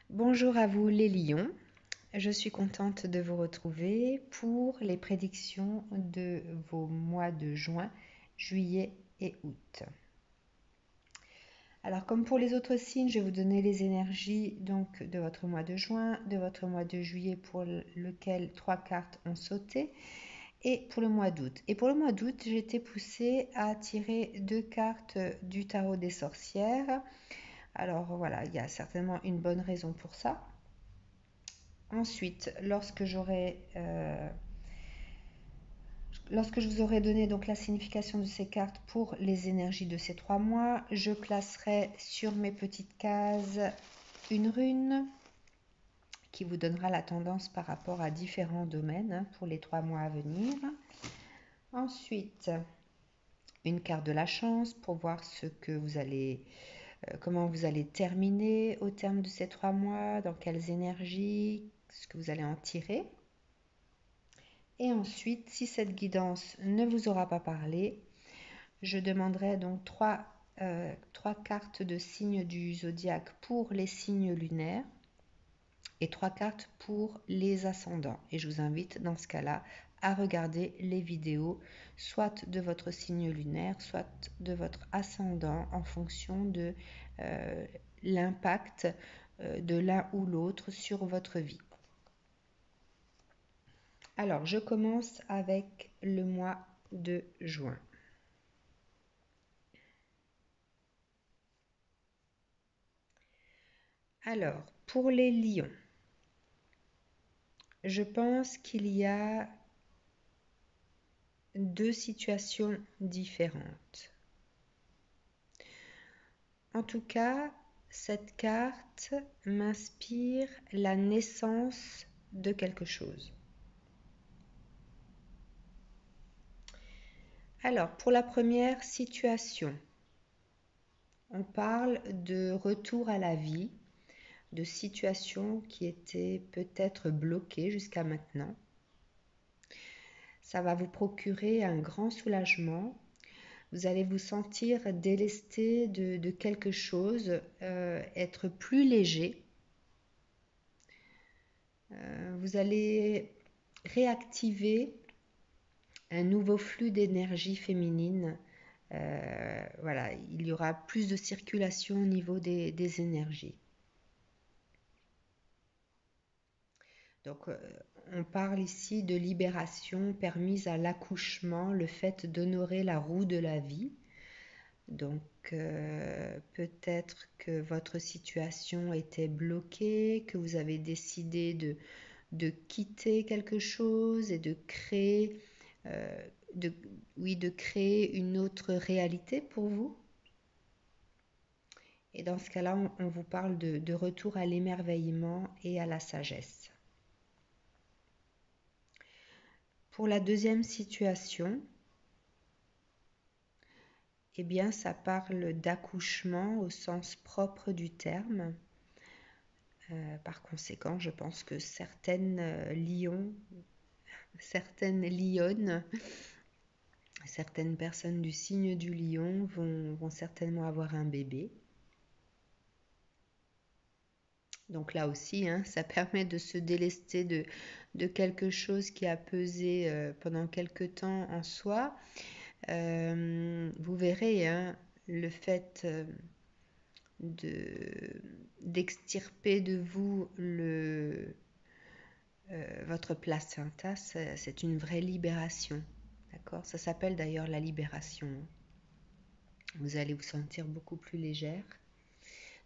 Bonjour à vous les lions, je suis contente de vous retrouver pour les prédictions de vos mois de juin, juillet et août. Alors comme pour les autres signes, je vais vous donner les énergies donc de votre mois de juin, de votre mois de juillet pour lequel 3 cartes ont sauté et pour le mois d'août. Et pour le mois d'août, j'ai été poussée à tirer 2 cartes du tarot des sorcières. Alors voilà, il y a certainement une bonne raison pour ça. Ensuite, lorsque je vous aurai donné donc la signification de ces cartes pour les énergies de ces 3 mois, je placerai sur mes petites cases une rune qui vous donnera la tendance par rapport à différents domaines pour les 3 mois à venir. Ensuite, une carte de la chance pour voir comment vous allez terminer au terme de ces 3 mois, dans quelles énergies, ce que vous allez en tirer. Et ensuite, si cette guidance ne vous aura pas parlé, je demanderai donc trois cartes de signes du zodiaque pour les signes lunaires et 3 cartes pour les ascendants. Et je vous invite dans ce cas-là à regarder les vidéos soit de votre signe lunaire, soit de votre ascendant en fonction de l'impact de l'un ou l'autre sur votre vie. Alors, je commence avec le mois de juin. Alors, pour les lions, je pense qu'il y a 2 situations différentes. En tout cas, cette carte m'inspire la naissance de quelque chose. Alors, pour la première situation, on parle de retour à la vie, de situations qui étaient peut-être bloquées jusqu'à maintenant. Ça va vous procurer un grand soulagement. Vous allez vous sentir délesté de quelque chose, être plus léger. Vous allez réactiver un nouveau flux d'énergie féminine. Voilà, il y aura plus de circulation au niveau des énergies. Donc, on parle ici de libération permise à l'accouchement, le fait d'honorer la roue de la vie. Donc, peut-être que votre situation était bloquée, que vous avez décidé de quitter quelque chose et de créer, de créer une autre réalité pour vous. Et dans ce cas-là, on vous parle de retour à l'émerveillement et à la sagesse. Pour la deuxième situation, eh bien, ça parle d'accouchement au sens propre du terme. Par conséquent, je pense que certaines lionnes, certaines personnes du signe du lion vont certainement avoir un bébé. Donc là aussi, hein, ça permet de se délester de quelque chose qui a pesé pendant quelque temps en soi. Vous verrez, hein, le fait d'extirper de vous votre placenta, c'est une vraie libération. D'accord? Ça s'appelle d'ailleurs la libération. Vous allez vous sentir beaucoup plus légère.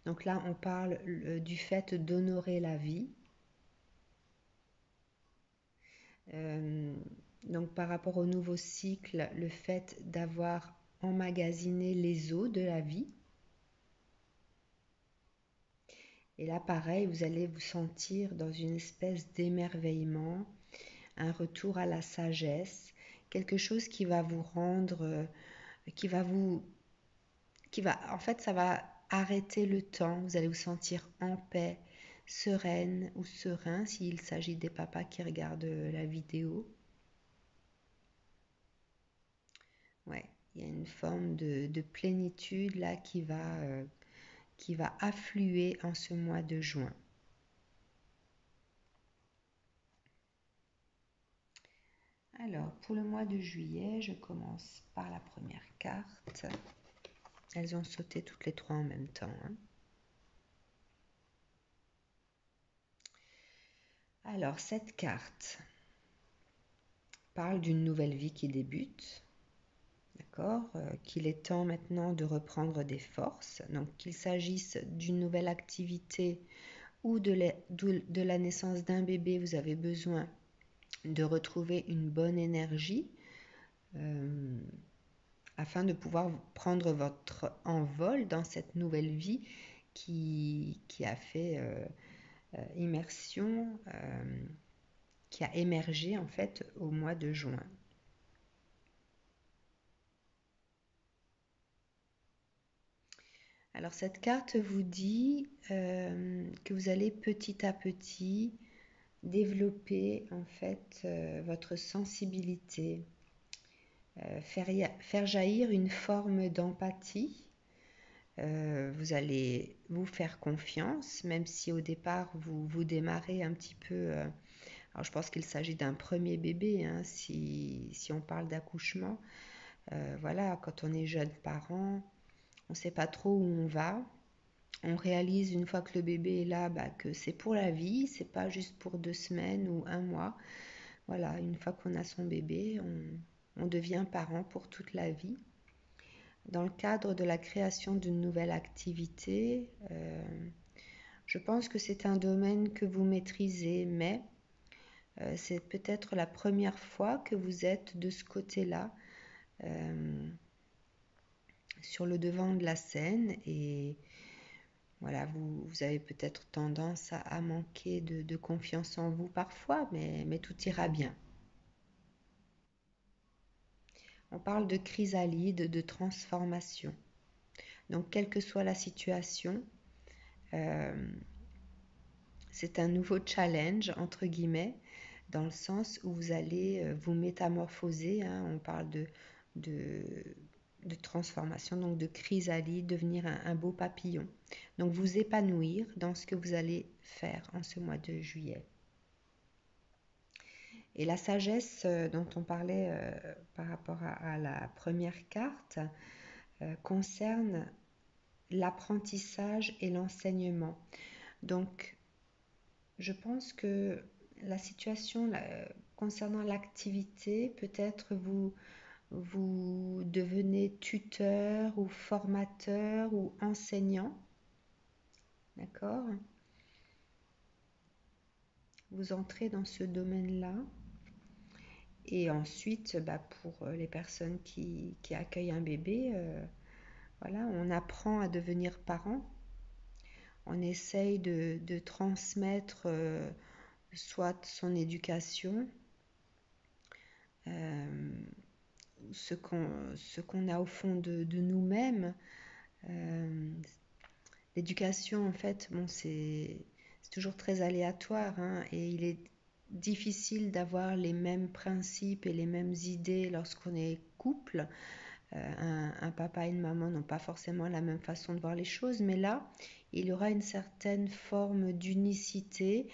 Donc là, on parle du fait d'honorer la vie. Donc par rapport au nouveau cycle, le fait d'avoir emmagasiné les eaux de la vie. Et là, pareil, vous allez vous sentir dans une espèce d'émerveillement, un retour à la sagesse, quelque chose qui va vous rendre, en fait, ça va arrêter le temps. Vous allez vous sentir en paix, sereine ou serein s'il s'agit des papas qui regardent la vidéo. Ouais, il y a une forme de plénitude là qui va affluer en ce mois de juin. Alors, pour le mois de juillet, je commence par la première carte. Elles ont sauté toutes les trois en même temps, hein. Alors, cette carte parle d'une nouvelle vie qui débute, d'accord, qu'il est temps maintenant de reprendre des forces. Donc, qu'il s'agisse d'une nouvelle activité ou de la naissance d'un bébé, vous avez besoin de retrouver une bonne énergie afin de pouvoir prendre votre envol dans cette nouvelle vie qui a fait immersion, qui a émergé en fait au mois de juin. Alors cette carte vous dit que vous allez petit à petit développer en fait votre sensibilité, faire jaillir une forme d'empathie. Vous allez vous faire confiance, même si au départ vous démarrez un petit peu. Alors je pense qu'il s'agit d'un premier bébé, hein, si on parle d'accouchement. Voilà, quand on est jeune parent, on ne sait pas trop où on va. On réalise une fois que le bébé est là, que c'est pour la vie, c'est pas juste pour 2 semaines ou un mois. Voilà, une fois qu'on a son bébé, on devient parent pour toute la vie. Dans le cadre de la création d'une nouvelle activité, je pense que c'est un domaine que vous maîtrisez, mais c'est peut-être la première fois que vous êtes de ce côté-là, sur le devant de la scène, et voilà, vous avez peut-être tendance à manquer de confiance en vous parfois, mais tout ira bien. On parle de chrysalide, de transformation. Donc, quelle que soit la situation, c'est un nouveau challenge, entre guillemets, dans le sens où vous allez vous métamorphoser, hein. On parle de transformation, donc de chrysalide, devenir un beau papillon. Donc, vous épanouir dans ce que vous allez faire en ce mois de juillet. Et la sagesse dont on parlait par rapport à la première carte concerne l'apprentissage et l'enseignement. Donc, je pense que la situation concernant l'activité, peut-être vous devenez tuteur ou formateur ou enseignant, d'accord? Vous entrez dans ce domaine-là. Et ensuite, pour les personnes qui accueillent un bébé, voilà, on apprend à devenir parent. On essaye de transmettre soit son éducation, ce qu'on a au fond de nous-mêmes. L'éducation, en fait, bon, c'est toujours très aléatoire, hein, et il est difficile d'avoir les mêmes principes et les mêmes idées lorsqu'on est couple. Un papa et une maman n'ont pas forcément la même façon de voir les choses, mais là, il y aura une certaine forme d'unicité.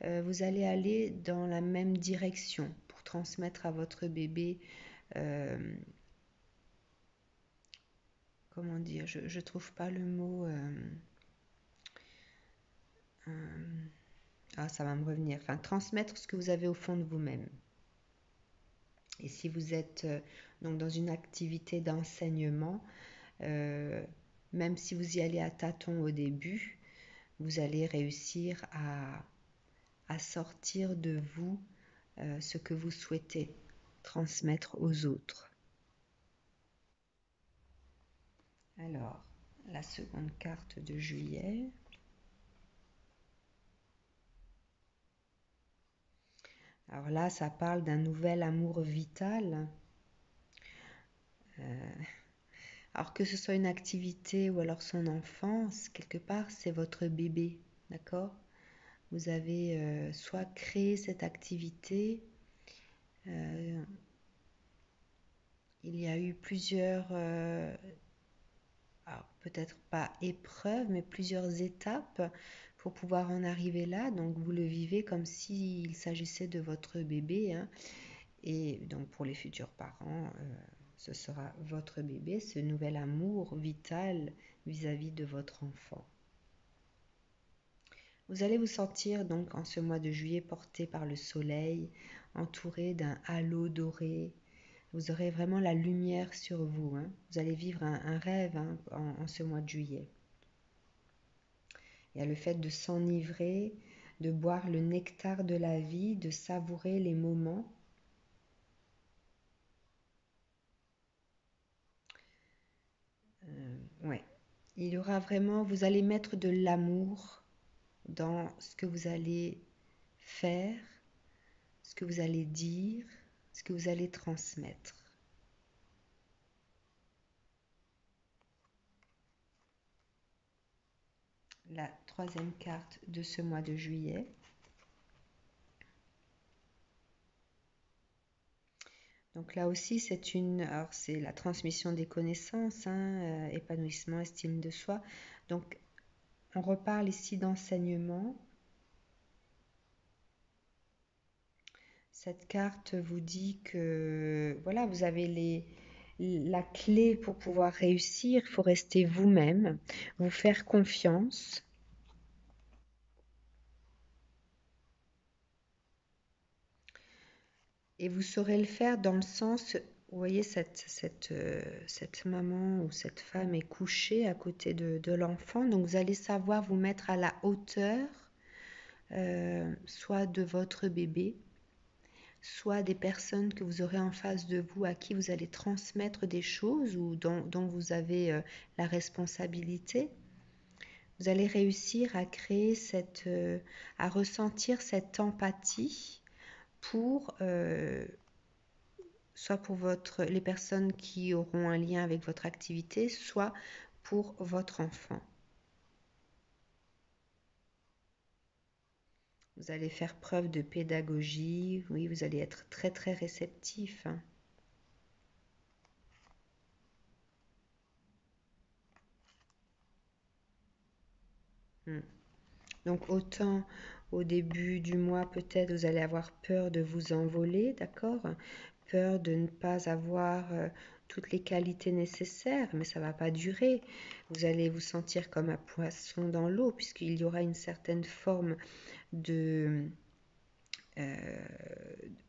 Vous allez aller dans la même direction pour transmettre à votre bébé, comment dire, je ne trouve pas le mot, ça va me revenir, enfin transmettre ce que vous avez au fond de vous-même. Et si vous êtes donc dans une activité d'enseignement, même si vous y allez à tâtons au début, vous allez réussir à sortir de vous ce que vous souhaitez transmettre aux autres. Alors, la seconde carte de juillet. Alors là, ça parle d'un nouvel amour vital. Alors que ce soit une activité ou alors son enfance, quelque part, c'est votre bébé, d'accord? Vous avez soit créé cette activité, il y a eu plusieurs, alors peut-être pas épreuves, mais plusieurs étapes pour pouvoir en arriver là. Donc vous le vivez comme s'il s'agissait de votre bébé, hein. Et donc pour les futurs parents, ce sera votre bébé, ce nouvel amour vital vis-à-vis de votre enfant. Vous allez vous sentir donc en ce mois de juillet porté par le soleil, entouré d'un halo doré. Vous aurez vraiment la lumière sur vous, hein. Vous allez vivre un rêve, hein, en ce mois de juillet. Il y a le fait de s'enivrer, de boire le nectar de la vie, de savourer les moments. Ouais. Il y aura vraiment, vous allez mettre de l'amour dans ce que vous allez faire, ce que vous allez dire, ce que vous allez transmettre. La troisième carte de ce mois de juillet. Donc là aussi, c'est la transmission des connaissances, hein, épanouissement, estime de soi. Donc on reparle ici d'enseignement. Cette carte vous dit que voilà, vous avez la clé pour pouvoir réussir. Il faut rester vous-même, vous faire confiance. Et vous saurez le faire dans le sens, vous voyez, cette maman ou cette femme est couchée à côté de l'enfant, donc vous allez savoir vous mettre à la hauteur, soit de votre bébé, soit des personnes que vous aurez en face de vous à qui vous allez transmettre des choses ou dont vous avez la responsabilité. Vous allez réussir à créer à ressentir cette empathie pour soit pour les personnes qui auront un lien avec votre activité, soit pour votre enfant. Vous allez faire preuve de pédagogie, oui, vous allez être très très réceptif. Donc autant au début du mois, peut-être vous allez avoir peur de vous envoler, d'accord? Peur de ne pas avoir toutes les qualités nécessaires, mais ça ne va pas durer. Vous allez vous sentir comme un poisson dans l'eau, puisqu'il y aura une certaine forme de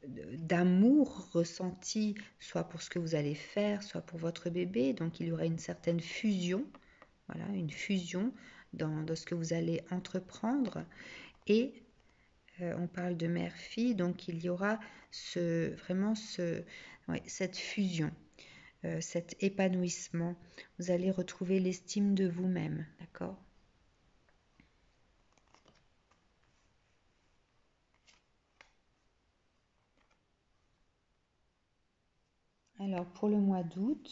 d'amour ressenti, soit pour ce que vous allez faire, soit pour votre bébé. Donc il y aura une certaine fusion, voilà, une fusion dans ce que vous allez entreprendre. Et on parle de mère-fille, donc il y aura cette fusion, cet épanouissement. Vous allez retrouver l'estime de vous-même, d'accord? Alors pour le mois d'août,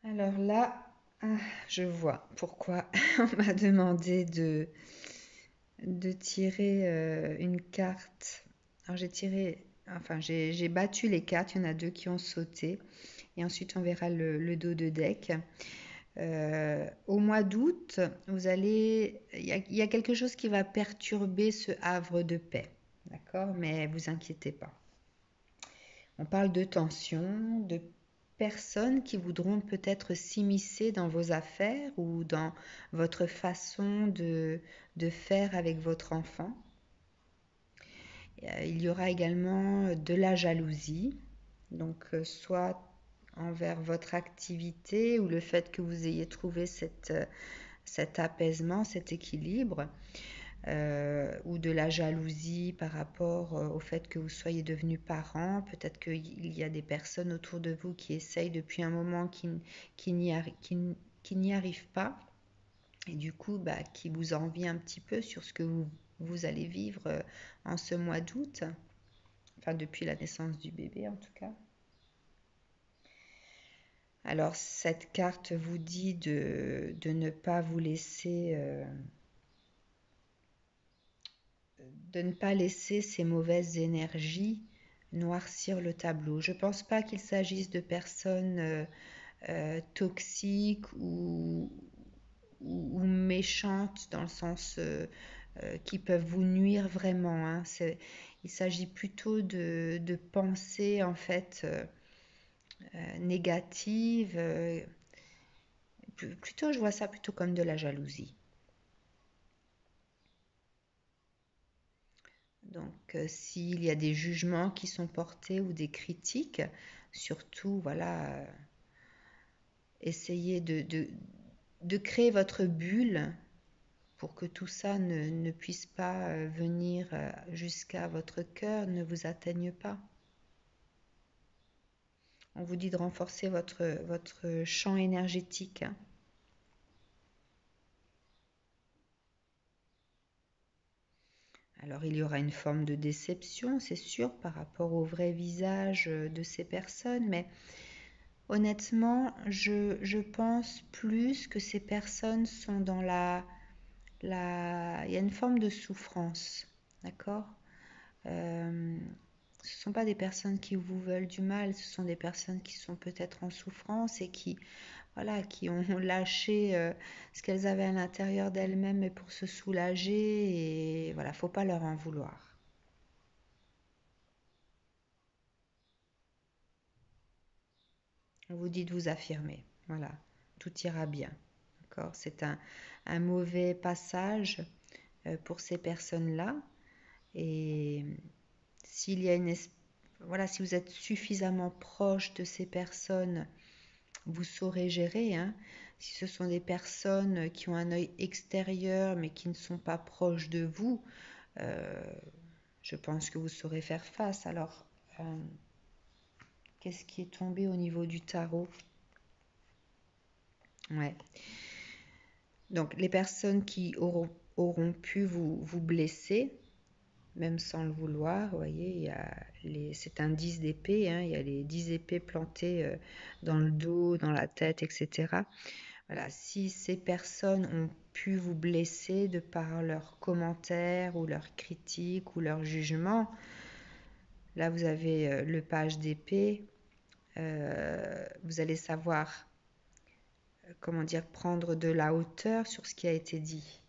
alors là, je vois pourquoi on m'a demandé de tirer une carte. Alors j'ai battu les cartes, il y en a deux qui ont sauté. Et ensuite, on verra le dos de deck. Au mois d'août, il y a quelque chose qui va perturber ce havre de paix. D'accord? Mais vous inquiétez pas. On parle de tension, de personnes qui voudront peut-être s'immiscer dans vos affaires ou dans votre façon de faire avec votre enfant. Il y aura également de la jalousie, donc soit envers votre activité ou le fait que vous ayez trouvé cet apaisement, cet équilibre, ou de la jalousie par rapport au fait que vous soyez devenu parent. Peut-être qu'il y a des personnes autour de vous qui essayent depuis un moment qui n'y arrivent pas et du coup qui vous envient un petit peu sur ce que vous allez vivre en ce mois d'août, enfin depuis la naissance du bébé en tout cas. Alors cette carte vous dit de ne pas vous laisser de ne pas laisser ces mauvaises énergies noircir le tableau. Je ne pense pas qu'il s'agisse de personnes toxiques ou ou méchantes dans le sens qui peuvent vous nuire vraiment, hein. Il s'agit plutôt de pensées en fait négatives. Plutôt, je vois ça plutôt comme de la jalousie. Donc, s'il y a des jugements qui sont portés ou des critiques, surtout, voilà, essayez de créer votre bulle pour que tout ça ne puisse pas venir jusqu'à votre cœur, ne vous atteigne pas. On vous dit de renforcer votre champ énergétique, hein. Alors il y aura une forme de déception, c'est sûr, par rapport au vrai visage de ces personnes, mais honnêtement, je pense plus que ces personnes sont dans il y a une forme de souffrance, d'accord? Ce ne sont pas des personnes qui vous veulent du mal, ce sont des personnes qui sont peut-être en souffrance et qui, voilà, qui ont lâché ce qu'elles avaient à l'intérieur d'elles-mêmes pour se soulager et voilà, faut pas leur en vouloir. On vous dit de vous affirmer, voilà, tout ira bien, d'accord? C'est un mauvais passage pour ces personnes-là et s'il y a voilà, si vous êtes suffisamment proche de ces personnes, vous saurez gérer, hein. Si ce sont des personnes qui ont un œil extérieur mais qui ne sont pas proches de vous, euh, je pense que vous saurez faire face. Alors, qu'est-ce qui est tombé au niveau du tarot? Ouais. Donc, les personnes qui auront pu vous blesser, même sans le vouloir, vous voyez, c'est un 10 d'épée, hein, il y a les 10 épées plantées dans le dos, dans la tête, etc. Voilà, si ces personnes ont pu vous blesser de par leurs commentaires ou leurs critiques ou leurs jugements, là vous avez le page d'épée, vous allez savoir, comment dire, prendre de la hauteur sur ce qui a été dit.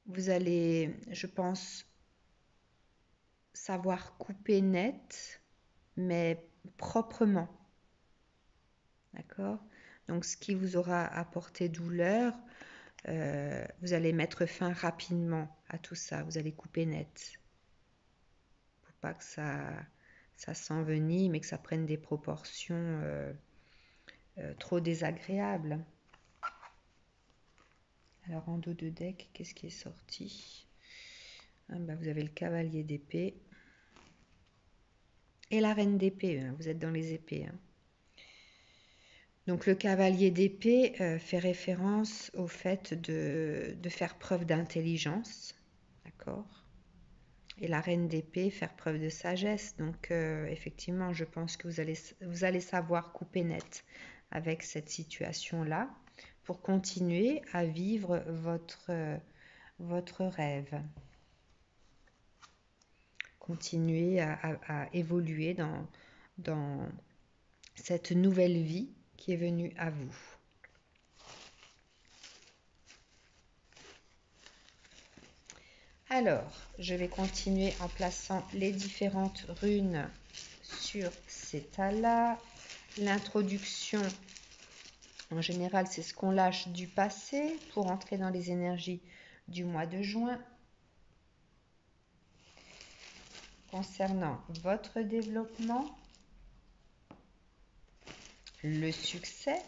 Vous allez, je pense, savoir couper net, mais proprement. D'accord? Donc, ce qui vous aura apporté douleur, vous allez mettre fin rapidement à tout ça. Vous allez couper net. Pour pas que ça s'envenime et que ça prenne des proportions trop désagréables. Alors, en dos de deck, qu'est-ce qui est sorti? Vous avez le cavalier d'épée et la reine d'épée. Vous êtes dans les épées. Donc le cavalier d'épée fait référence au fait de faire preuve d'intelligence, d'accord? Et la reine d'épée faire preuve de sagesse. Donc effectivement, je pense que vous allez savoir couper net avec cette situation-là pour continuer à vivre votre rêve. Continuer à évoluer dans cette nouvelle vie qui est venue à vous. Alors, je vais continuer en plaçant les différentes runes sur ces tas-là. L'introduction, en général, c'est ce qu'on lâche du passé pour entrer dans les énergies du mois de juin. Concernant votre développement, le succès,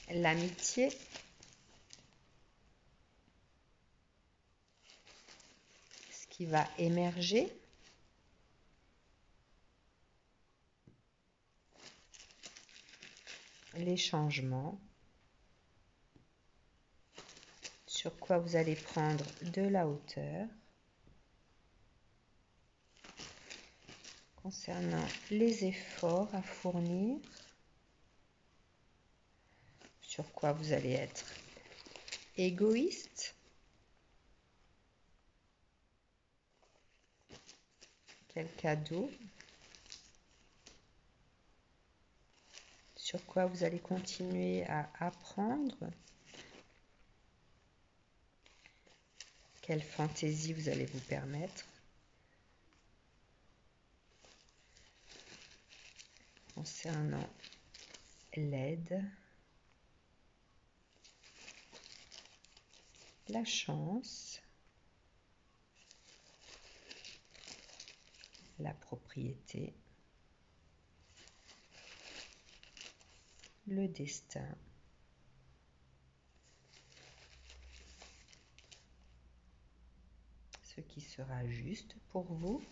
l'amitié, ce qui va émerger, les changements, sur quoi vous allez prendre de la hauteur. Concernant les efforts à fournir, sur quoi vous allez être égoïste, quel cadeau sur quoi vous allez continuer à apprendre, quelle fantaisie vous allez vous permettre concernant l'aide, la chance, la propriété, le destin, ce qui sera juste pour vous,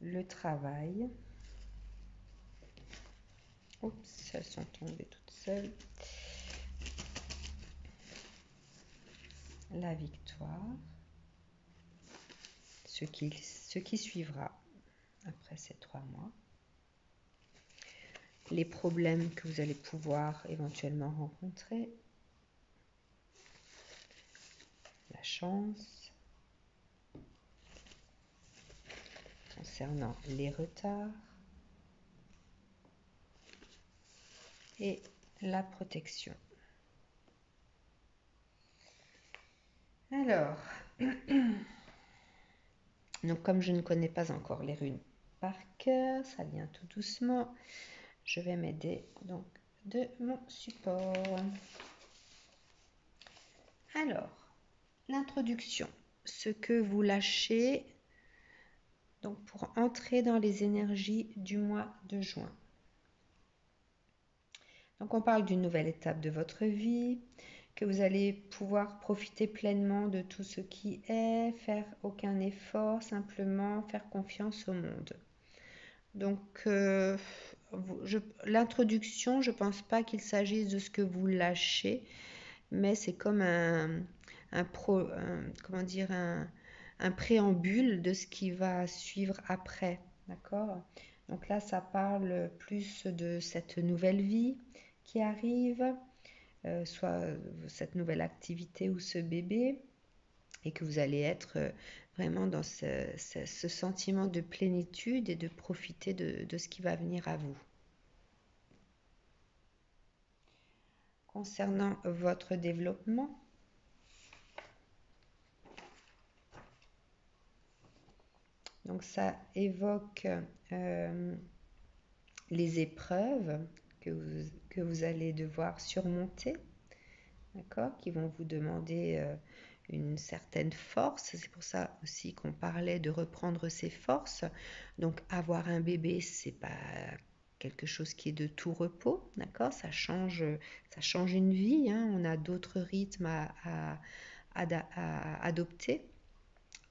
le travail. Oups, elles sont tombées toutes seules. La victoire, ce qui suivra après ces 3 mois, les problèmes que vous allez pouvoir éventuellement rencontrer, la chance, concernant les retards et la protection. Alors, donc comme je ne connais pas encore les runes par cœur, ça vient tout doucement, je vais m'aider donc de mon support. Alors, l'introduction, ce que vous lâchez donc pour entrer dans les énergies du mois de juin. Donc on parle d'une nouvelle étape de votre vie, que vous allez pouvoir profiter pleinement de tout ce qui est, faire aucun effort, simplement faire confiance au monde. Donc l'introduction, je ne pense pas qu'il s'agisse de ce que vous lâchez, mais c'est comme un préambule de ce qui va suivre après. D'accord? Donc là, ça parle plus de cette nouvelle vie qui arrive, soit cette nouvelle activité ou ce bébé, et que vous allez être vraiment dans ce sentiment de plénitude et de profiter de ce qui va venir à vous. Concernant votre développement, donc ça évoque les épreuves que vous allez devoir surmonter, d'accord, qui vont vous demander une certaine force. C'est pour ça aussi qu'on parlait de reprendre ses forces. Donc avoir un bébé, c'est pas quelque chose qui est de tout repos, d'accord, ça change une vie, hein. On a d'autres rythmes à adopter.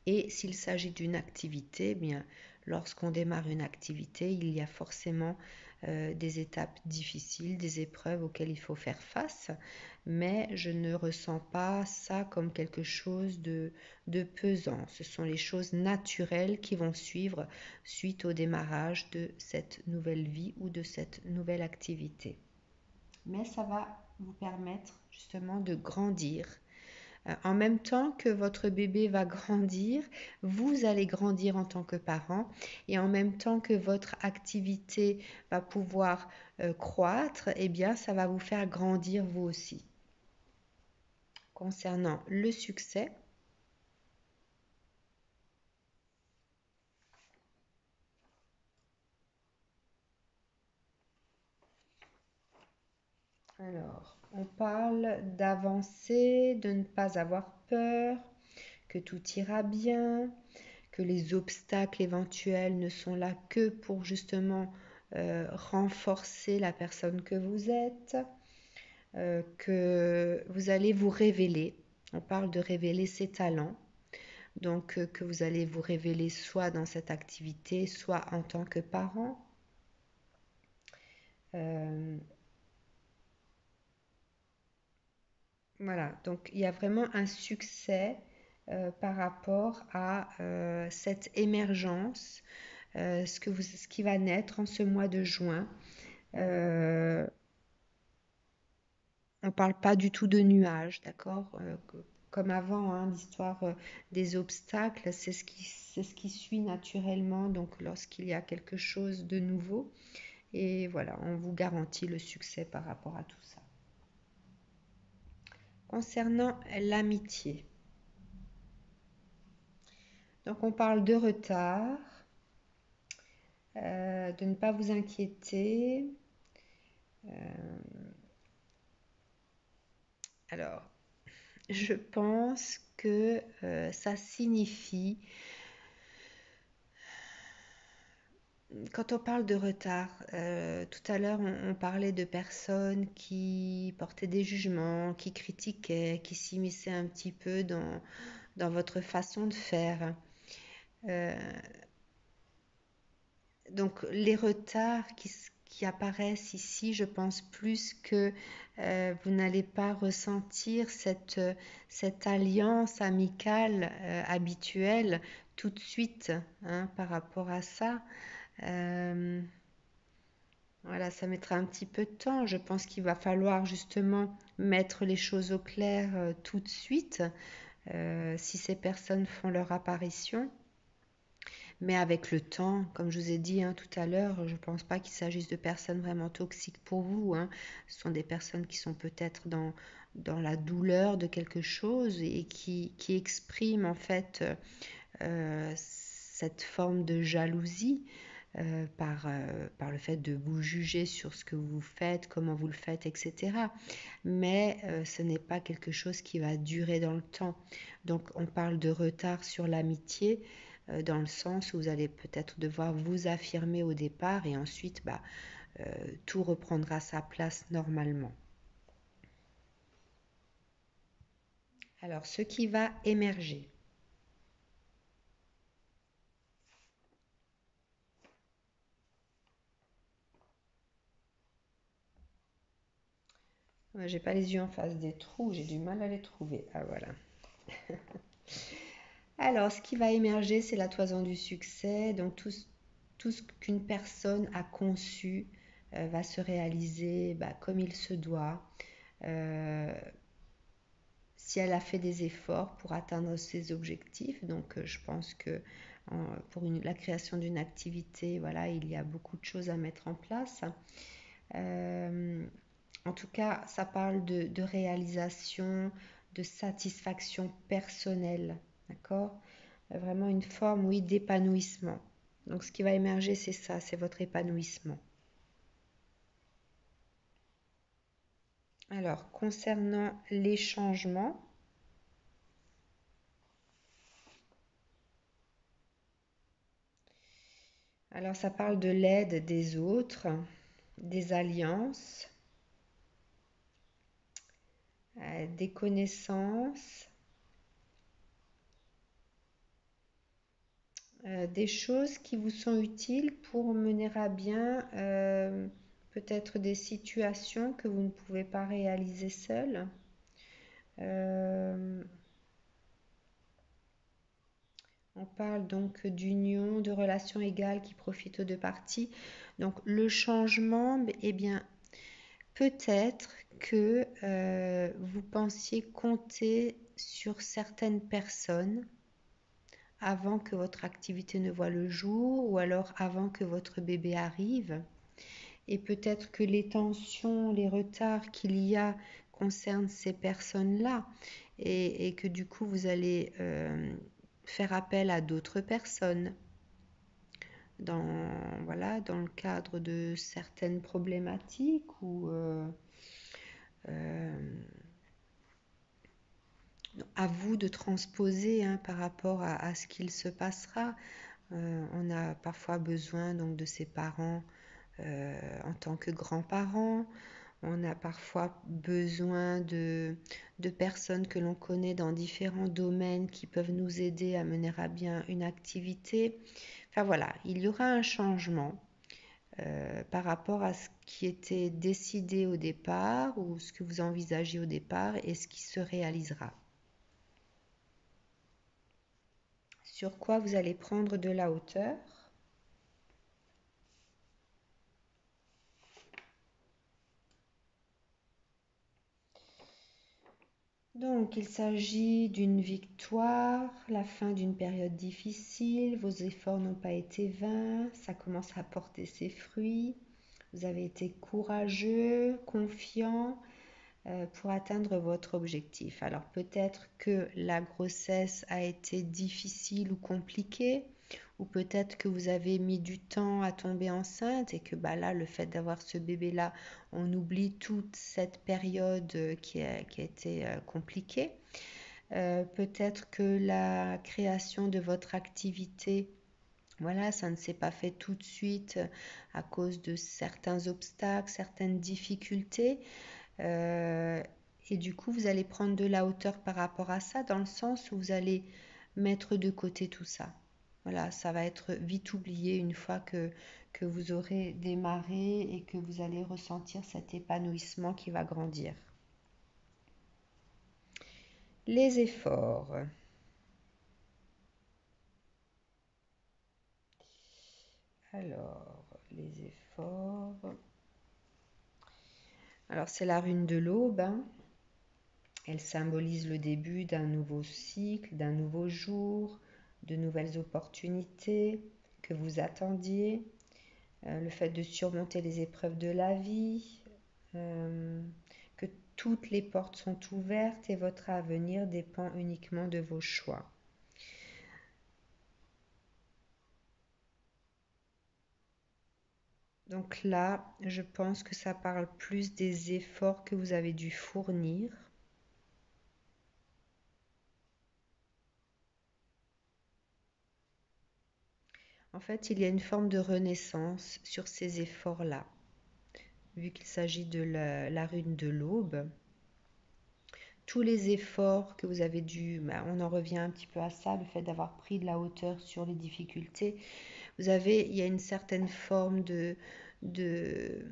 Et s'il s'agit d'une activité, eh bien, lorsqu'on démarre une activité, il y a forcément des étapes difficiles, des épreuves auxquelles il faut faire face, mais je ne ressens pas ça comme quelque chose de pesant. Ce sont les choses naturelles qui vont suivre suite au démarrage de cette nouvelle vie ou de cette nouvelle activité. Mais ça va vous permettre justement de grandir. En même temps que votre bébé va grandir, vous allez grandir en tant que parent, et en même temps que votre activité va pouvoir croître, eh bien, ça va vous faire grandir vous aussi. Concernant le succès, alors, on parle d'avancer, de ne pas avoir peur, que tout ira bien, que les obstacles éventuels ne sont là que pour justement renforcer la personne que vous êtes, que vous allez vous révéler. On parle de révéler ses talents. Donc que vous allez vous révéler soit dans cette activité, soit en tant que parent. Voilà, donc il y a vraiment un succès par rapport à cette émergence, ce qui va naître en ce mois de juin. On ne parle pas du tout de nuages, d'accord? comme avant, hein, l'histoire des obstacles, c'est ce qui suit naturellement, donc lorsqu'il y a quelque chose de nouveau. Et voilà, on vous garantit le succès par rapport à tout ça. Concernant l'amitié, donc on parle de retard, de ne pas vous inquiéter. Alors, je pense que ça signifie, quand on parle de retard, tout à l'heure on parlait de personnes qui portaient des jugements, qui critiquaient, qui s'immisçaient un petit peu dans votre façon de faire. Euh, donc les retards qui apparaissent ici, je pense plus que vous n'allez pas ressentir cette alliance amicale habituelle tout de suite, hein, par rapport à ça. Voilà, ça mettra un petit peu de temps. Je pense qu'il va falloir justement mettre les choses au clair tout de suite si ces personnes font leur apparition. Mais avec le temps, comme je vous ai dit, hein, tout à l'heure, je ne pense pas qu'il s'agisse de personnes vraiment toxiques pour vous, hein. Ce sont des personnes qui sont peut-être dans la douleur de quelque chose et qui expriment en fait cette forme de jalousie par le fait de vous juger sur ce que vous faites, comment vous le faites, etc. Mais ce n'est pas quelque chose qui va durer dans le temps. Donc on parle de retard sur l'amitié dans le sens où vous allez peut-être devoir vous affirmer au départ et ensuite tout reprendra sa place normalement. Alors ce qui va émerger. J'ai pas les yeux en face des trous, j'ai du mal à les trouver. Ah voilà. Alors, ce qui va émerger, c'est la toison du succès. Donc, tout ce qu'une personne a conçu va se réaliser comme il se doit. Euh, si elle a fait des efforts pour atteindre ses objectifs, donc je pense que pour la création d'une activité, voilà, il y a beaucoup de choses à mettre en place. En tout cas, ça parle de réalisation, de satisfaction personnelle, d'accord? Vraiment une forme, oui, d'épanouissement. Donc, ce qui va émerger, c'est ça, c'est votre épanouissement. Alors, concernant les changements, alors ça parle de l'aide des autres, des alliances, des connaissances, des choses qui vous sont utiles pour mener à bien peut-être des situations que vous ne pouvez pas réaliser seul. On parle donc d'union, de relations égales qui profitent aux deux parties. Donc le changement, eh bien, peut-être que vous pensiez compter sur certaines personnes avant que votre activité ne voie le jour ou alors avant que votre bébé arrive. Et peut-être que les tensions, les retards qu'il y a concernent ces personnes-là et que du coup vous allez faire appel à d'autres personnes voilà, dans le cadre de certaines problématiques ou à vous de transposer, hein, par rapport à ce qu'il se passera. On a parfois besoin donc de ses parents en tant que grands-parents. On a parfois besoin de personnes que l'on connaît dans différents domaines qui peuvent nous aider à mener à bien une activité. Enfin voilà, il y aura un changement par rapport à ce qui était décidé au départ ou ce que vous envisagez au départ et ce qui se réalisera. Sur quoi vous allez prendre de la hauteur. Donc, il s'agit d'une victoire, la fin d'une période difficile, vos efforts n'ont pas été vains, ça commence à porter ses fruits, vous avez été courageux, confiant pour atteindre votre objectif. Alors peut-être que la grossesse a été difficile ou compliquée, ou peut-être que vous avez mis du temps à tomber enceinte et que bah, là, le fait d'avoir ce bébé-là, on oublie toute cette période qui a été compliquée. Peut-être que la création de votre activité, voilà, ça ne s'est pas fait tout de suite à cause de certains obstacles, certaines difficultés. Euh, et du coup, vous allez prendre de la hauteur par rapport à ça, dans le sens où vous allez mettre de côté tout ça. Voilà, ça va être vite oublié une fois que vous aurez démarré et que vous allez ressentir cet épanouissement qui va grandir. Les efforts. Alors, les efforts. Alors, c'est la rune de l'aube, hein. Elle symbolise le début d'un nouveau cycle, d'un nouveau jour, de nouvelles opportunités que vous attendiez, le fait de surmonter les épreuves de la vie, que toutes les portes sont ouvertes et votre avenir dépend uniquement de vos choix. Donc là, je pense que ça parle plus des efforts que vous avez dû fournir. En fait, il y a une forme de renaissance sur ces efforts-là, vu qu'il s'agit de la rune de l'aube. Tous les efforts que vous avez dû, on en revient un petit peu à ça, le fait d'avoir pris de la hauteur sur les difficultés. Il y a une certaine forme de, de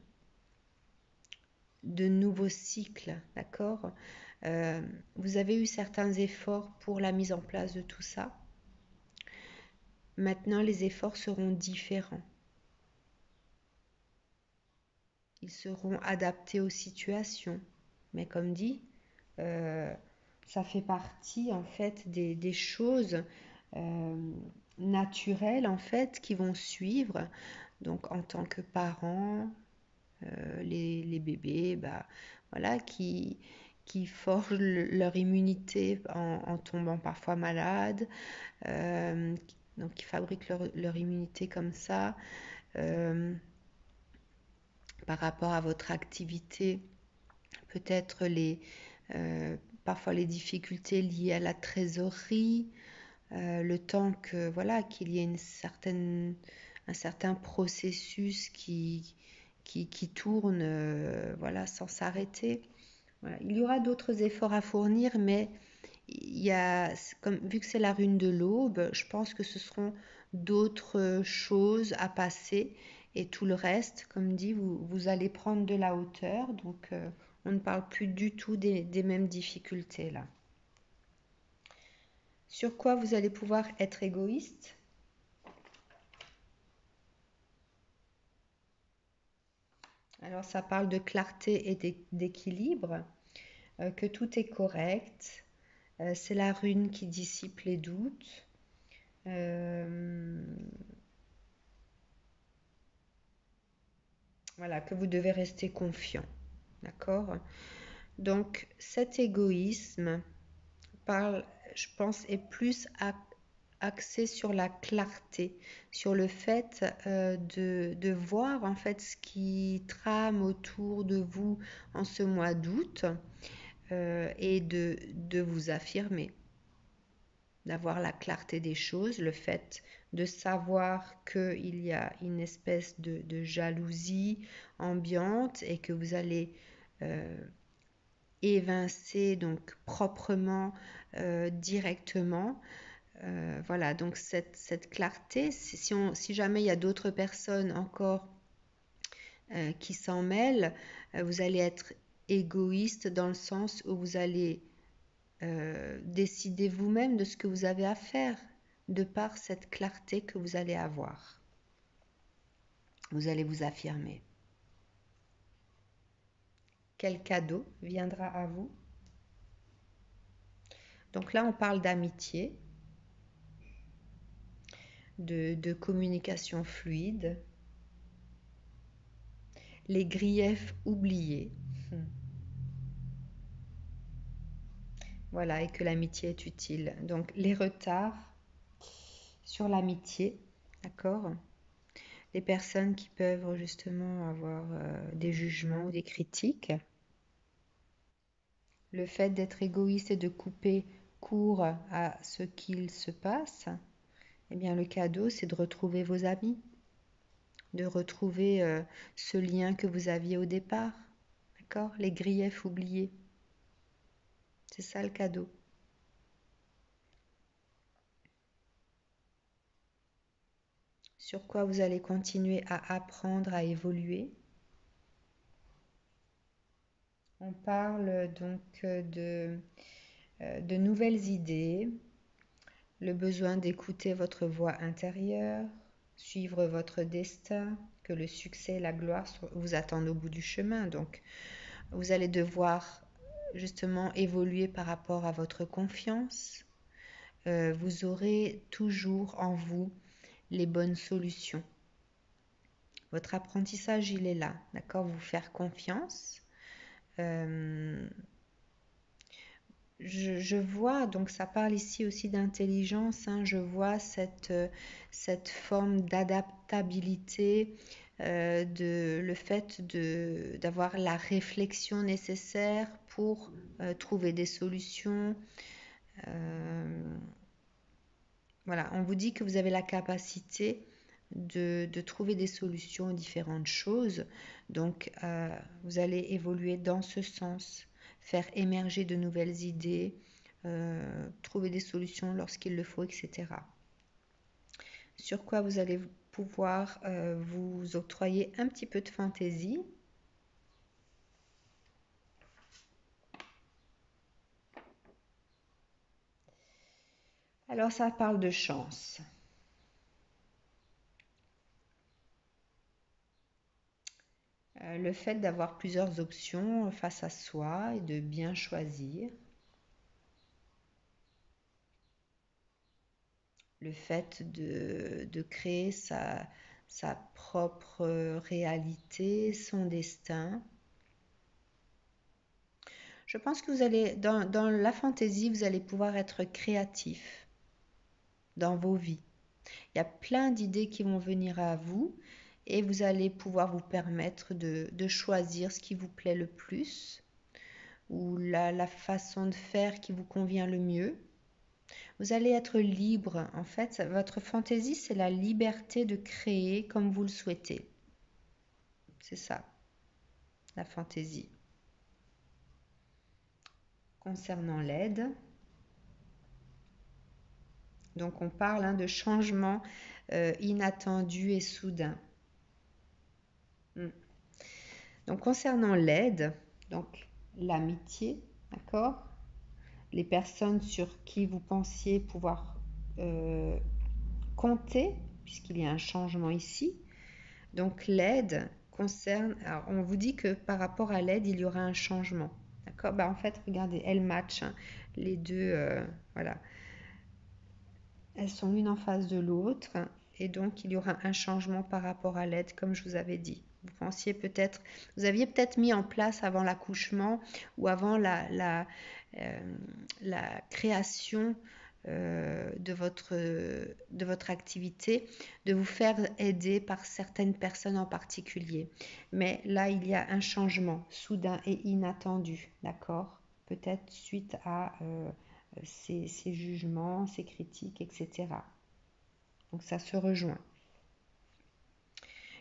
nouveau cycle, d'accord. Vous avez eu certains efforts pour la mise en place de tout ça. Maintenant, les efforts seront différents. Ils seront adaptés aux situations. Mais comme dit, euh, ça fait partie en fait des choses naturelles en fait qui vont suivre. Donc en tant que parents, les bébés, bah, voilà, qui forgent leur immunité en tombant parfois malades, donc qui fabriquent leur immunité comme ça. Par rapport à votre activité, peut-être parfois les difficultés liées à la trésorerie, le temps que voilà qu'il y ait un certain processus qui tourne voilà, sans s'arrêter. Voilà. Il y aura d'autres efforts à fournir, mais vu que c'est la rune de l'aube, je pense que ce seront d'autres choses à passer et tout le reste, comme dit, vous allez prendre de la hauteur, donc on ne parle plus du tout des mêmes difficultés là. Sur quoi vous allez pouvoir être égoïste? Alors ça parle de clarté et d'équilibre, que tout est correct. C'est la rune qui dissipe les doutes. Euh, voilà, que vous devez rester confiant. D'accord? Donc cet égoïsme parle, je pense, est plus axé sur la clarté, sur le fait de voir en fait ce qui trame autour de vous en ce mois d'août et de vous affirmer, d'avoir la clarté des choses, le fait de savoir qu'il y a une espèce de jalousie ambiante et que vous allez évincer donc proprement, directement. Voilà, donc cette clarté, si jamais il y a d'autres personnes encore qui s'en mêlent, vous allez être égoïste dans le sens où vous allez décider vous-même de ce que vous avez à faire, de par cette clarté que vous allez avoir. Vous allez vous affirmer. Quel cadeau viendra à vous? Donc là, on parle d'amitié, de communication fluide, les griefs oubliés. Voilà, et que l'amitié est utile. Donc les retards sur l'amitié, d'accord? Les personnes qui peuvent justement avoir des jugements ou des critiques. Le fait d'être égoïste et de couper court à ce qu'il se passe, eh bien le cadeau, c'est de retrouver vos amis, de retrouver ce lien que vous aviez au départ, d'accord? Les griefs oubliés. C'est ça le cadeau. Sur quoi vous allez continuer à apprendre, à évoluer. On parle donc de nouvelles idées, le besoin d'écouter votre voix intérieure, suivre votre destin, que le succès et la gloire vous attendent au bout du chemin. Donc, vous allez devoir justement évoluer par rapport à votre confiance. Vous aurez toujours en vous les bonnes solutions. Votre apprentissage, il est là, d'accord? Vous faire confiance. Je vois, donc ça parle ici aussi d'intelligence, hein, je vois cette forme d'adaptabilité, le fait d'avoir la réflexion nécessaire pour trouver des solutions. Voilà, on vous dit que vous avez la capacité de trouver des solutions aux différentes choses. Donc, vous allez évoluer dans ce sens, faire émerger de nouvelles idées, trouver des solutions lorsqu'il le faut, etc. Sur quoi vous allez pouvoir vous octroyer un petit peu de fantaisie. Alors, ça parle de chance. Le fait d'avoir plusieurs options face à soi et de bien choisir. Le fait de créer sa propre réalité, son destin. Je pense que vous allez, dans la fantaisie, vous allez pouvoir être créatif dans vos vies. Il y a plein d'idées qui vont venir à vous et vous allez pouvoir vous permettre de choisir ce qui vous plaît le plus ou la façon de faire qui vous convient le mieux. Vous allez être libre. En fait, votre fantaisie, c'est la liberté de créer comme vous le souhaitez. C'est ça, la fantaisie. Concernant l'aide, donc on parle de changements inattendus et soudains. Donc concernant l'aide, donc l'amitié, d'accord? Les personnes sur qui vous pensiez pouvoir compter, puisqu'il y a un changement ici. Donc l'aide concerne, alors on vous dit que par rapport à l'aide, il y aura un changement. D'accord? En fait, regardez, elles matchent, hein, les deux, voilà. Elles sont l'une en face de l'autre et donc il y aura un changement par rapport à l'aide, comme je vous avais dit. Vous aviez peut-être mis en place avant l'accouchement ou avant la création de votre activité, de vous faire aider par certaines personnes en particulier. Mais là, il y a un changement soudain et inattendu, d'accord? Peut-être suite à ces jugements, ces critiques, etc. Donc ça se rejoint.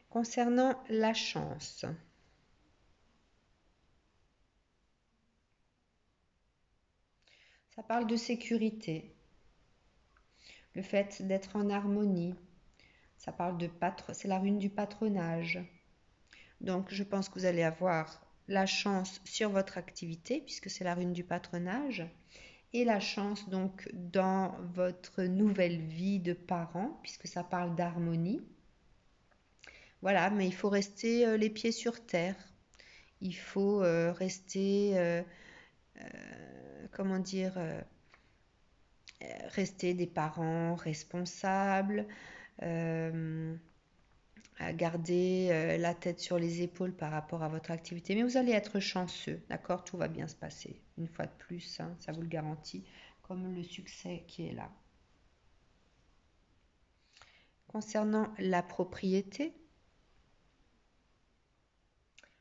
Concernant la chance, ça parle de sécurité, le fait d'être en harmonie. Ça parle c'est la rune du patronage. Donc je pense que vous allez avoir la chance sur votre activité puisque c'est la rune du patronage et la chance donc dans votre nouvelle vie de parent puisque ça parle d'harmonie. Voilà, mais il faut rester les pieds sur terre. Il faut rester, comment dire, rester des parents responsables, à garder la tête sur les épaules par rapport à votre activité. Mais vous allez être chanceux, d'accord? Tout va bien se passer. Une fois de plus, hein, ça vous le garantit, comme le succès qui est là. Concernant la propriété,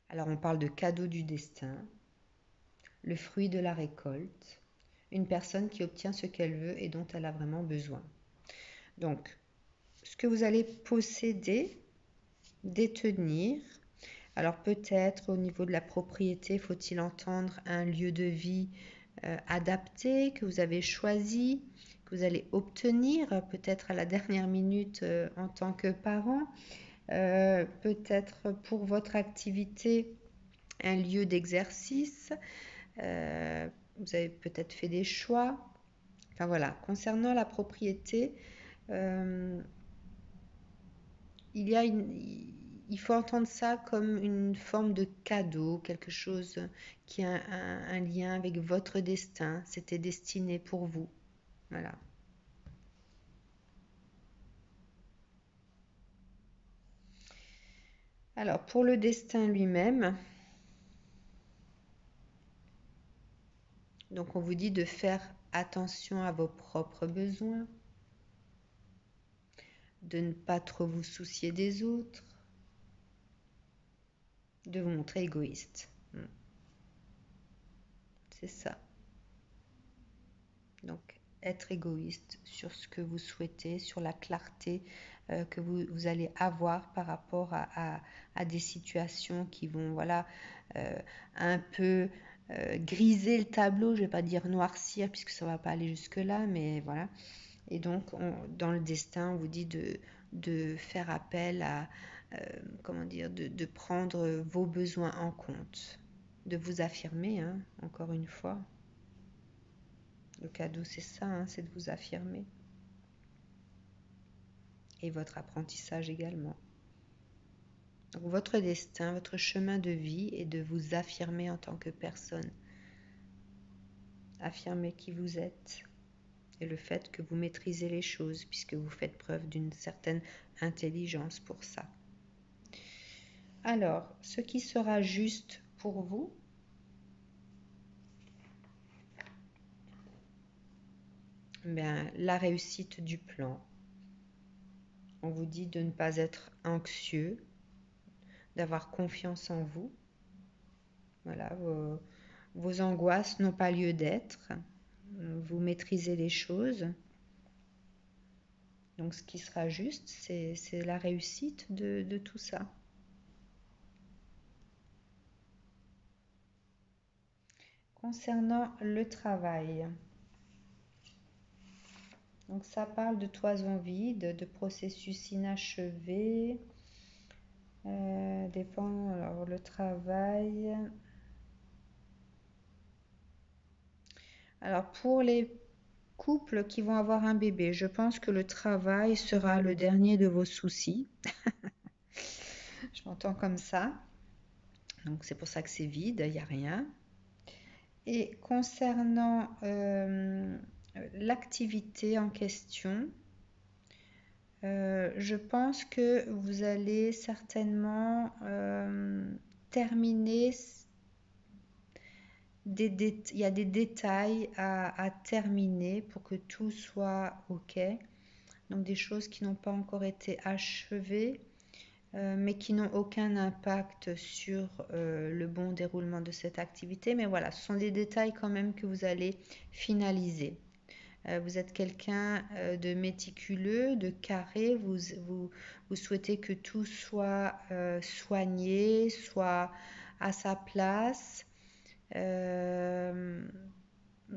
alors on parle de cadeau du destin, le fruit de la récolte, une personne qui obtient ce qu'elle veut et dont elle a vraiment besoin. Donc, ce que vous allez posséder, détenir, alors peut-être au niveau de la propriété, faut-il entendre un lieu de vie adapté que vous avez choisi, que vous allez obtenir peut-être à la dernière minute en tant que parent, peut-être pour votre activité un lieu d'exercice, vous avez peut-être fait des choix. Enfin voilà, concernant la propriété, il faut entendre ça comme une forme de cadeau, quelque chose qui a un lien avec votre destin. C'était destiné pour vous. Voilà. Alors, pour le destin lui-même, donc on vous dit de faire attention à vos propres besoins, de ne pas trop vous soucier des autres, de vous montrer égoïste. C'est ça. Donc, être égoïste sur ce que vous souhaitez, sur la clarté que vous allez avoir par rapport à des situations qui vont, voilà, un peu griser le tableau. Je ne vais pas dire noircir puisque ça ne va pas aller jusque-là, mais voilà. Et donc, dans le destin, on vous dit de faire appel à, comment dire, de prendre vos besoins en compte, de vous affirmer, hein, encore une fois. Le cadeau, c'est ça, hein, c'est de vous affirmer. Et votre apprentissage également. Donc, votre destin, votre chemin de vie est de vous affirmer en tant que personne. Affirmer qui vous êtes. Et le fait que vous maîtrisez les choses, puisque vous faites preuve d'une certaine intelligence pour ça. Alors, ce qui sera juste pour vous, bien, la réussite du plan. On vous dit de ne pas être anxieux, d'avoir confiance en vous. Voilà, vos angoisses n'ont pas lieu d'être. Vous maîtrisez les choses. Donc ce qui sera juste, c'est la réussite de tout ça. Concernant le travail, donc ça parle de toison vide, de processus inachevé. Dépend, alors le travail. Alors pour les couples qui vont avoir un bébé, je pense que le travail sera le dernier de vos soucis. Je m'entends comme ça. Donc c'est pour ça que c'est vide, il n'y a rien. Et concernant l'activité en question, je pense que vous allez certainement terminer. Il y a des détails à terminer pour que tout soit OK. Donc des choses qui n'ont pas encore été achevées, mais qui n'ont aucun impact sur le bon déroulement de cette activité. Mais voilà, ce sont des détails quand même que vous allez finaliser. Vous êtes quelqu'un de méticuleux, de carré, vous souhaitez que tout soit soigné, soit à sa place. Vous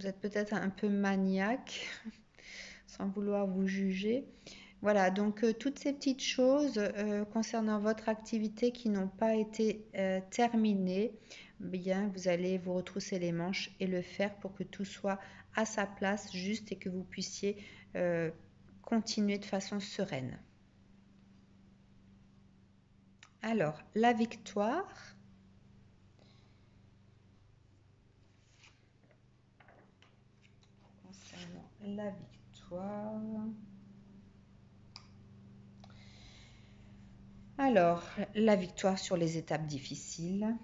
êtes peut-être un peu maniaque, sans vouloir vous juger. Voilà, donc toutes ces petites choses concernant votre activité qui n'ont pas été terminées, bien vous allez vous retrousser les manches et le faire pour que tout soit à sa place, juste et que vous puissiez continuer de façon sereine. Alors, la victoire. Concernant la la victoire. Alors, la victoire sur les étapes difficiles,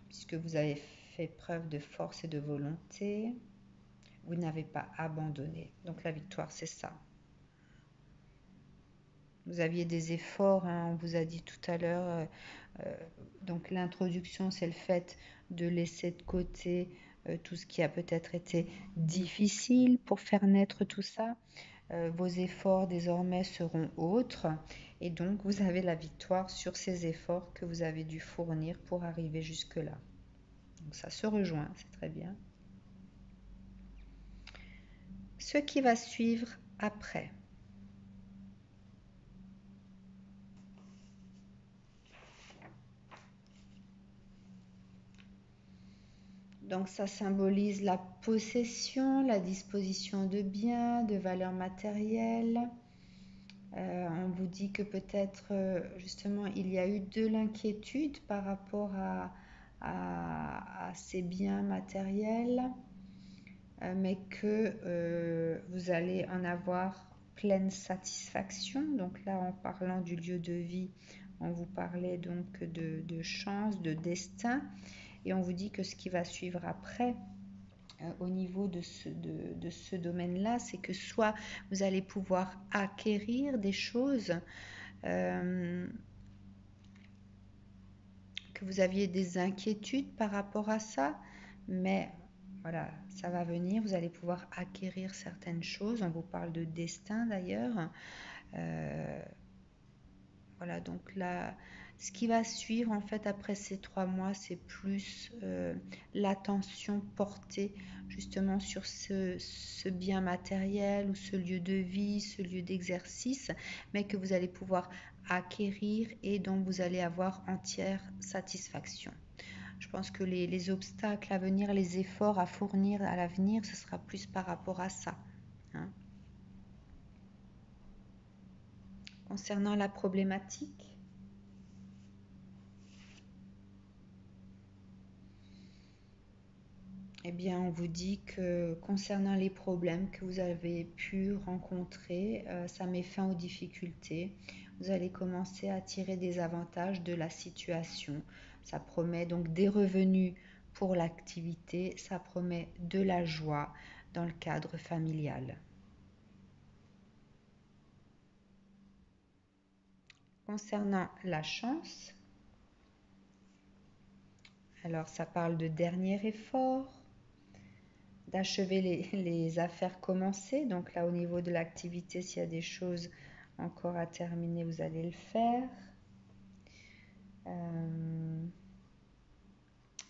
puisque vous avez fait preuve de force et de volonté, vous n'avez pas abandonné. Donc la victoire, c'est ça. Vous aviez des efforts, hein, on vous a dit tout à l'heure. Donc l'introduction, c'est le fait de laisser de côté tout ce qui a peut-être été difficile pour faire naître tout ça. Vos efforts désormais seront autres et donc vous avez la victoire sur ces efforts que vous avez dû fournir pour arriver jusque-là. Donc ça se rejoint, c'est très bien. Ce qui va suivre après. Donc ça symbolise la possession, la disposition de biens, de valeurs matérielles. On vous dit que peut-être justement il y a eu de l'inquiétude par rapport à ces biens matériels, mais que vous allez en avoir pleine satisfaction. Donc là, en parlant du lieu de vie, on vous parlait donc de chance, de destin. Et on vous dit que ce qui va suivre après, au niveau de ce domaine-là, c'est que soit vous allez pouvoir acquérir des choses, que vous aviez des inquiétudes par rapport à ça, mais voilà, ça va venir, vous allez pouvoir acquérir certaines choses. On vous parle de destin d'ailleurs. Voilà, donc là, ce qui va suivre en fait après ces 3 mois, c'est plus l'attention portée justement sur ce bien matériel ou ce lieu de vie, ce lieu d'exercice, mais que vous allez pouvoir acquérir et dont vous allez avoir entière satisfaction. Je pense que les obstacles à venir, les efforts à fournir à l'avenir, ce sera plus par rapport à ça. Hein. Concernant la problématique, eh bien, on vous dit que concernant les problèmes que vous avez pu rencontrer, ça met fin aux difficultés. Vous allez commencer à tirer des avantages de la situation. Ça promet donc des revenus pour l'activité, ça promet de la joie dans le cadre familial. Concernant la chance, alors ça parle de dernier effort, d'achever les affaires commencées. Donc là, au niveau de l'activité, s'il y a des choses encore à terminer, vous allez le faire.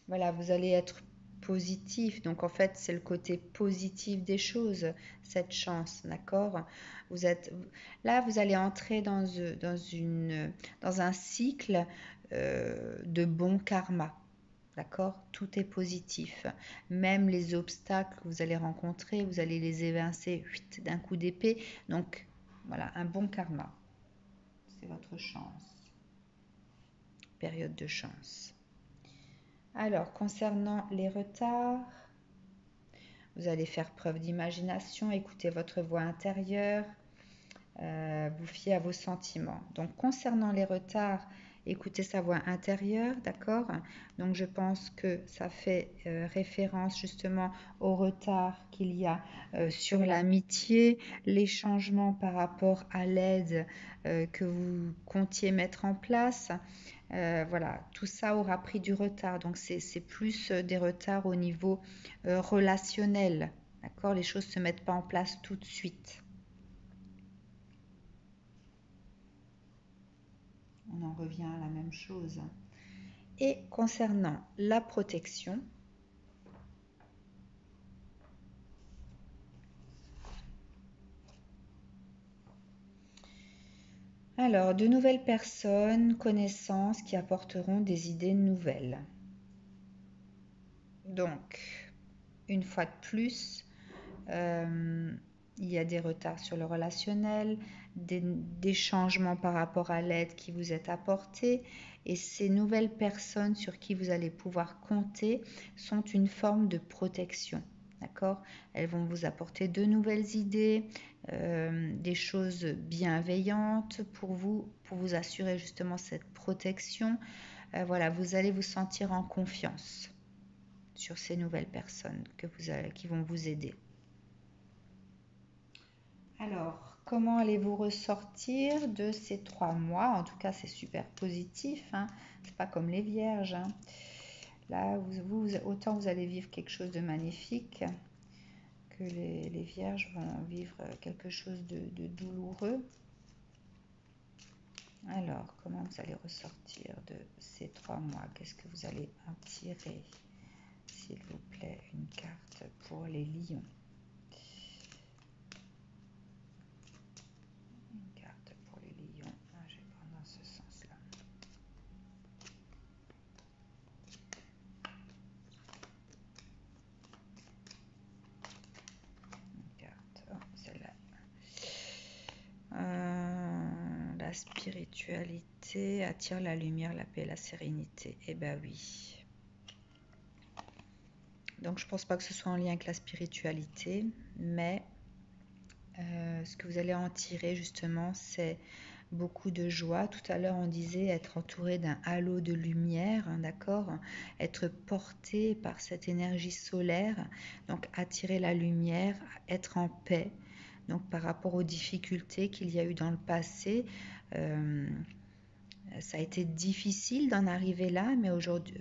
Voilà, vous allez être positif. Donc en fait, c'est le côté positif des choses, cette chance, d'accord? Là, vous allez entrer dans un cycle de bon karma. D'accord? Tout est positif. Même les obstacles que vous allez rencontrer, vous allez les évincer d'un coup d'épée. Donc, voilà, un bon karma. C'est votre chance. Période de chance. Alors, concernant les retards, vous allez faire preuve d'imagination, écouter votre voix intérieure, vous fier à vos sentiments. Donc, concernant les retards, écoutez sa voix intérieure, d'accord? Donc, je pense que ça fait référence justement au retard qu'il y a sur l'amitié, les changements par rapport à l'aide que vous comptiez mettre en place. Voilà, tout ça aura pris du retard. Donc, c'est plus des retards au niveau relationnel, d'accord? Les choses ne se mettent pas en place tout de suite. On en revient à la même chose. Et concernant la protection, alors de nouvelles personnes, connaissances qui apporteront des idées nouvelles. Donc, une fois de plus, il y a des retards sur le relationnel, des changements par rapport à l'aide qui vous est apportée, et ces nouvelles personnes sur qui vous allez pouvoir compter sont une forme de protection. d'accord? Elles vont vous apporter de nouvelles idées, des choses bienveillantes pour vous assurer justement cette protection. Voilà, vous allez vous sentir en confiance sur ces nouvelles personnes qui vont vous aider. Alors, comment allez-vous ressortir de ces 3 mois? En tout cas, c'est super positif, hein. C'est pas comme les vierges, hein. Là, autant vous allez vivre quelque chose de magnifique que les vierges vont vivre quelque chose de douloureux. Alors, comment vous allez ressortir de ces 3 mois? Qu'est-ce que vous allez en tirer? S'il vous plaît, une carte pour les lions. Une carte pour les lions. Je vais prendre dans ce sens-là. Une carte. Oh, celle-là. La spiritualité attire la lumière, la paix, la sérénité. Eh ben oui. Donc je pense pas que ce soit en lien avec la spiritualité, mais ce que vous allez en tirer justement, c'est beaucoup de joie. Tout à l'heure, on disait être entouré d'un halo de lumière, hein, d'accord? Être porté par cette énergie solaire, donc attirer la lumière, être en paix. Donc par rapport aux difficultés qu'il y a eu dans le passé, ça a été difficile d'en arriver là, mais aujourd'hui,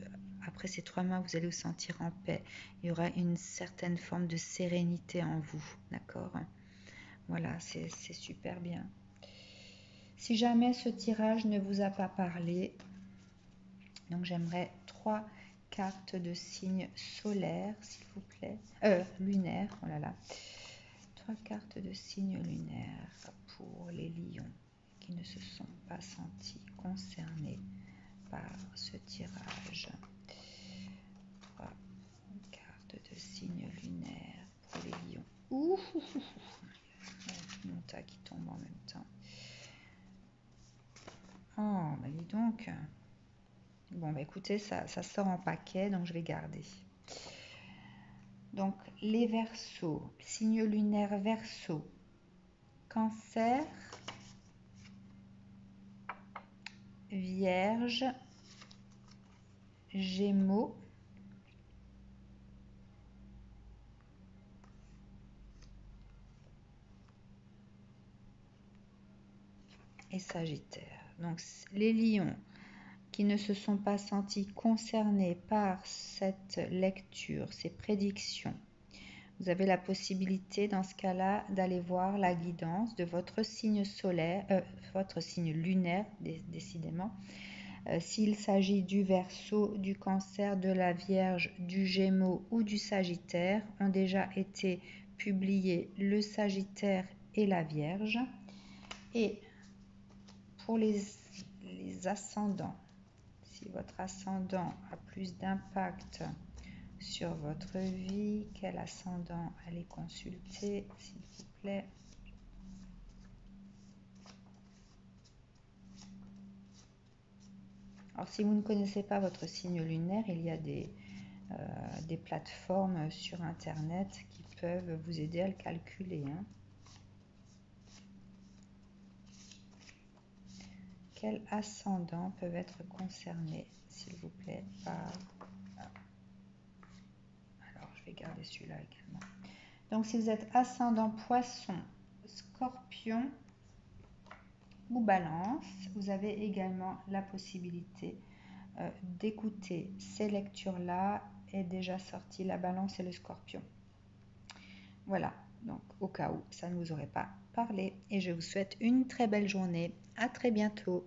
après ces 3 mois, vous allez vous sentir en paix. Il y aura une certaine forme de sérénité en vous, d'accord? Voilà, c'est super bien. Si jamais ce tirage ne vous a pas parlé, donc j'aimerais 3 cartes de signes solaires, s'il vous plaît. Lunaires, oh là là. 3 cartes de signes lunaires pour les lions qui ne se sont pas sentis concernés par ce tirage. 3 cartes de signes lunaires pour les lions. Ouh, mon tas qui tombe en même temps. Oh, bah dis donc. Bon, bah écoutez, ça sort en paquet, donc je vais garder. Donc, les Verseaux, signe lunaire Verseau, Cancer, Vierge, Gémeaux, et Sagittaire. Donc, les lions qui ne se sont pas sentis concernés par cette lecture, ces prédictions, vous avez la possibilité dans ce cas-là d'aller voir la guidance de votre signe solaire, votre signe lunaire, décidément. S'il s'agit du Verseau, du Cancer, de la Vierge, du Gémeaux ou du Sagittaire, ont déjà été publiés le Sagittaire et la Vierge. Et pour les ascendants, si votre ascendant a plus d'impact sur votre vie, quel ascendant allez consulter, s'il vous plaît? Alors, si vous ne connaissez pas votre signe lunaire, il y a des plateformes sur Internet qui peuvent vous aider à le calculer, hein. Quels ascendants peuvent être concernés, s'il vous plaît, par... Alors, je vais garder celui-là également. Donc, si vous êtes ascendant Poisson, Scorpion ou Balance, vous avez également la possibilité d'écouter ces lectures-là. Est déjà sorti la Balance et le Scorpion. Voilà, donc au cas où ça ne vous aurait pas parlé. Et je vous souhaite une très belle journée. À très bientôt.